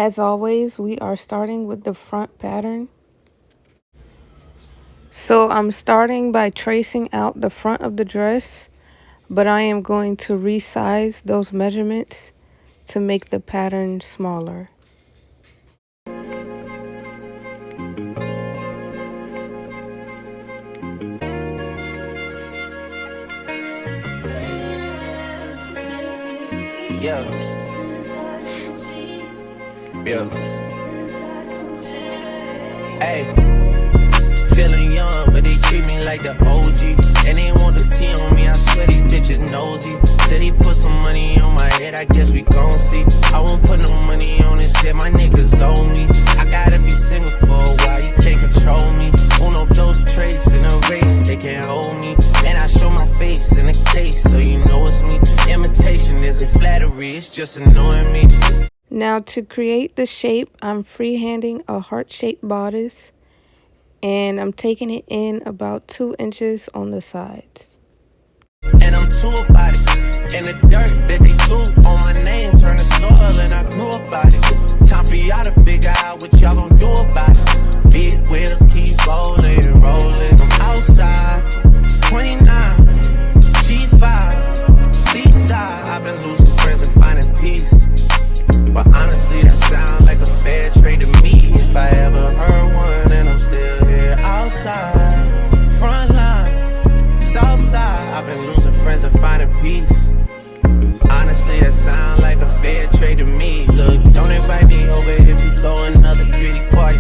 As always, we are starting with the front pattern. So I'm starting by tracing out the front of the dress, but I am going to resize those measurements to make the pattern smaller. Yeah. Yeah. Hey. Feeling young, but they treat me like the OG. And they want the T on me, I swear these bitches nosy. Said he put some money on my head, I guess we gon' see. I won't put no money on his head, my niggas owe me. I gotta be single for a while, you can't control me. Uno, those traits in a race, they can't hold me. And I show my face in a case, so you know it's me. Imitation isn't flattery, it's just annoying me. Now to create the shape, I'm freehanding a heart-shaped bodice, and I'm taking it in about 2 inches on the sides. And I'm too about it. And the dirt that they threw on my name turned to soil, and I grew about it. Time for y'all to figure out what y'all gon' do about it. Big wheels keep rolling, rolling. I'm outside, 29, G5, seaside. I've been losing friends and finding peace. But honestly, that sounds like a fair trade to me. If I ever heard one, and I'm still here outside, front line, south side. I've been losing friends and finding peace. Honestly, that sounds like a fair trade to me. Look, don't invite me over if you throw another pretty party.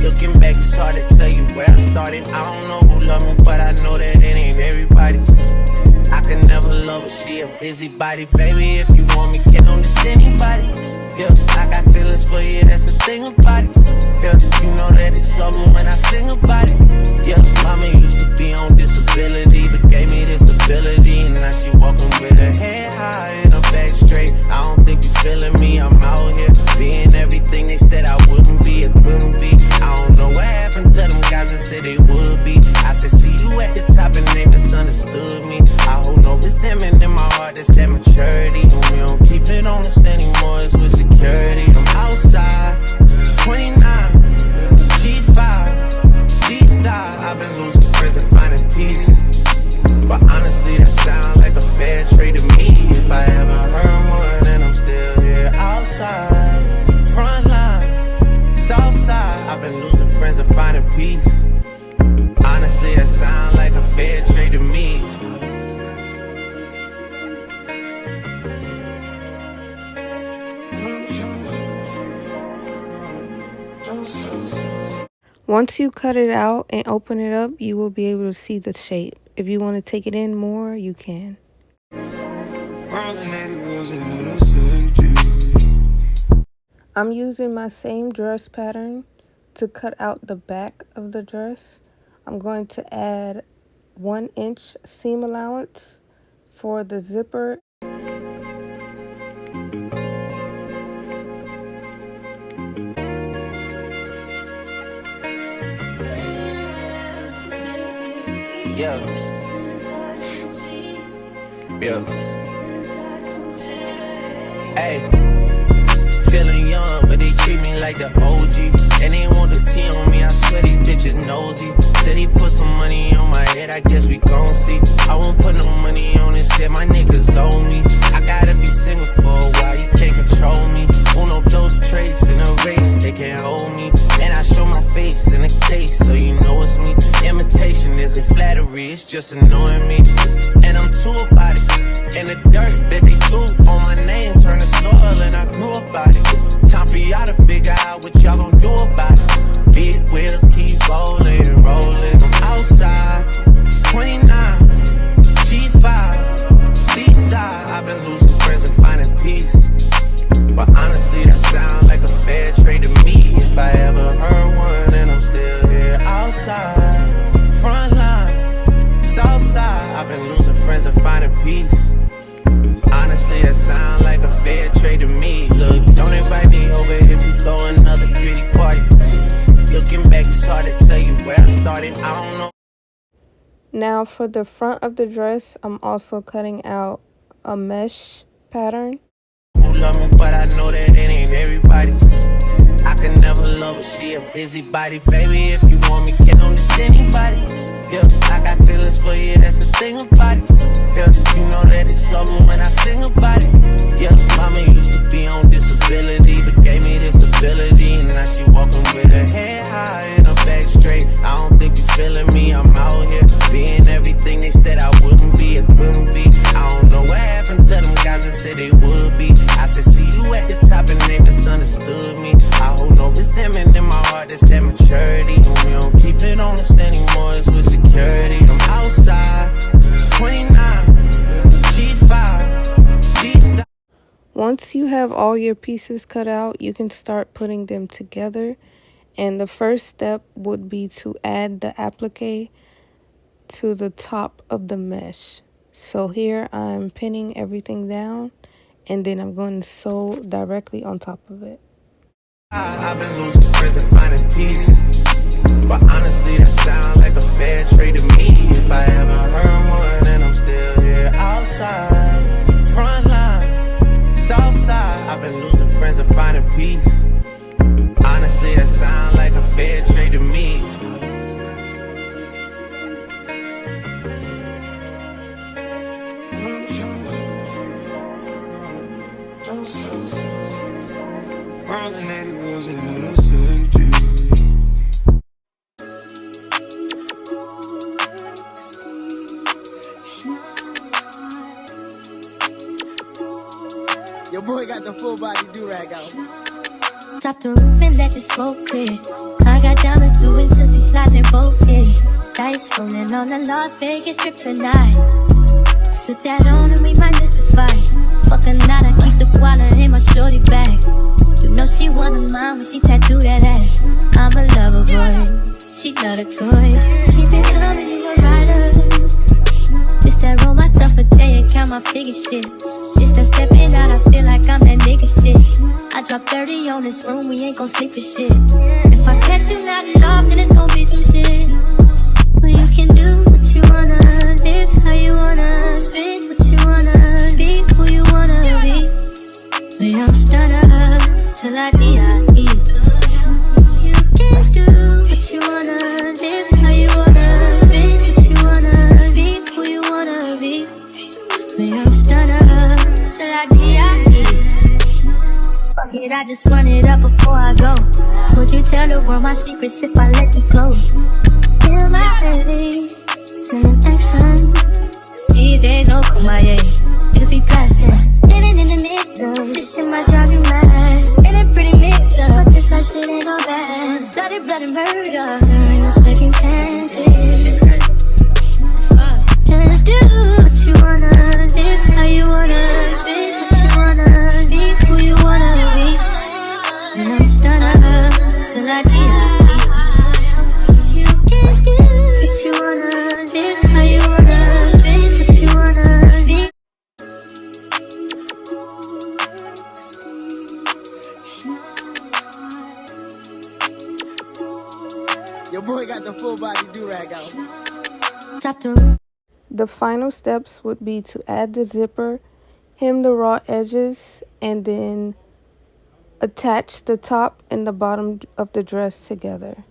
Looking back, it's hard to tell you where I started. I don't know who loved me, but I know that it ain't everybody. I can never love her, she a busybody. Baby, if you want me, get on this anybody. Yeah, I got feelings for you, that's the thing about it. Yeah, you know that it's something when I sing about it. Yeah, mama used to be on disability, but gave me this ability. And now she walking with her head high and her back straight. I don't think you feeling me, I'm out here being everything they said I wouldn't be, it couldn't be. I don't know what happened to them guys that said they would be. I said, see you at the top and they misunderstood me. I hold no resentment in my heart, that's that maturity. And we don't keep it on us anymore, it's with security. I'm outside, 29, G5, seaside. I've been losing friends and finding peace. But honestly, that sounds like a fair trade to me. If I ever heard one, and I'm still here outside, front line, south side. I've been losing friends and finding peace. Honestly, that sounds like a fair trade to me. Once you cut it out and open it up, you will be able to see the shape. If you want to take it in more, you can. I'm using my same dress pattern to cut out the back of the dress. I'm going to add 1 inch seam allowance for the zipper. Yeah. Yeah. Hey. Feeling young, but they treat me like the OG. And they want the T on me, I swear these bitches nosy. Said he put some money on my head, I guess we gon' see. I won't put no money on his head, my niggas owe me. I gotta be single for a while, you can't control me. Uno, those traits in a race, they can't hold me. And I show my face in a case, so you know it's me. Imitation isn't flattery, it's just annoying me. And I'm too about it. And the dirt that they threw on my name turned to soil, and I grew about it. Time for y'all to figure out what y'all gon' do about it. Big wheels keep rolling, rolling. I'm outside, 29, G5, seaside. I've been losing friends and finding peace. But honestly, that sounds like a fair trade to me. If I ever heard one, and I'm still here outside, front line, south side. I've been losing friends and finding peace. Honestly, that sounds like a fair trade to me. Look, don't invite me over if you throw another pretty party. Looking back, it's hard to tell you where I started. I don't know. Now for the front of the dress, I'm also cutting out a mesh pattern. Who love me, but I know that it ain't everybody. I can never love her, she a busybody. Baby, if you want me, can on just anybody. Yeah, I got feelings for you, that's the thing about it. Yeah, you know that it's something when I sing about it. Yeah, mama used to be on disability, but gave me this ability. And now she walking with her head high and her back straight. I don't think you feeling me, I'm out here being everything they said I wouldn't be, it couldn't be. I don't know what happened to them guys that said they would be. I said, see you at the top and they misunderstood me. I hold no resentment in my heart, that's that maturity. And we don't keep it on us anymore, it's with security. I'm outside, 29, G5, G5. Once you have all your pieces cut out, you can start putting them together. And the first step would be to add the applique to the top of the mesh. So here I'm pinning everything down, and then I'm going to sew directly on top of it. I've been losing friends and finding peace, but honestly that sound like a fair trade to me. If I ever heard one, and I'm still here outside, front line, south side. I've been losing friends and finding peace. Honestly that sound like a fair trade to me. Rolling 80 wheels and it'll save you. Your boy got the full body do-rag out. Drop the roof and let the smoke clear. I got diamonds doing sissy slides in both ears. Dice rolling on the Las Vegas strip tonight. Slip that on and we might miss the fight. Fuck a night, I keep the koala in my shorty bag. You know she one of mine when she tattoo that ass. I'm a lover boy, she love the toys. Keep it coming, you a rider. This that roll myself a day and count my figure shit. This that stepping out, I feel like I'm that nigga shit. I drop 30 on this room, we ain't gon' sleep for shit. If I catch you nodding off, then it's gon' be some shit. Well, you can do what you wanna, live how you wanna, spit what you wanna, be who you wanna be. We don't stutter till I die. You can do what you wanna, live how you wanna, spit what you wanna, be who you wanna be. We don't stutter till I die. Fuck it, I just run it up before I go. Would you tell the world my secrets if I let you close? Feel my feelings, sending action. These days no kumbaya, niggas be past tense. Living in the middle, this shit might drive you mad. In a pretty middle, but this life shit ain't all bad. Bloody, bloody murder, there ain't no second chances. Just do what you wanna, live how you wanna, spit what you wanna, be who you wanna be. And I'm stunner till I die. You can do what you wanna, live how you wanna, spit what you wanna be. Your boy got the full body do-rag out. Drop the roof. The final steps would be to add the zipper, hem the raw edges, and then attach the top and the bottom of the dress together.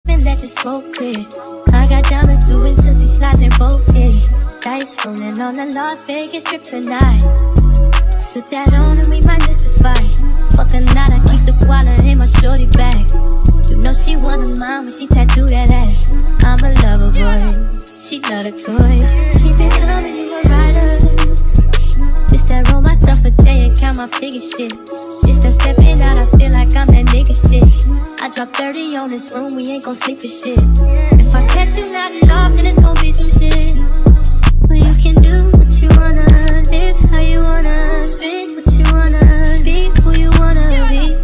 And let the smoke clear. I got diamonds doing sissy slides in both ears. Dice rolling on the Las Vegas strip tonight. Slip that on and we might miss the fight. Fuck a night, I keep the koala in my shorty bag. You know she one of mine when she tattoo that ass. I'm a lover boy, she love the toys. Keep it coming, you a rider. This that roll myself a day and count my figure shit. This that stepping out, I feel like I'm that nigga shit. I drop 30 on this room, we ain't gon' sleep for shit. If I catch you nodding off, then it's gon' be some shit. Well, you can do what you wanna, live how you wanna, spit what you wanna, be who you wanna be.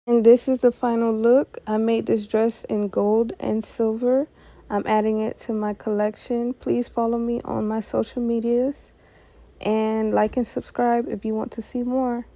And this is the final look. I made this dress in gold and silver. I'm adding it to my collection. Please follow me on my social medias and like and subscribe if you want to see more.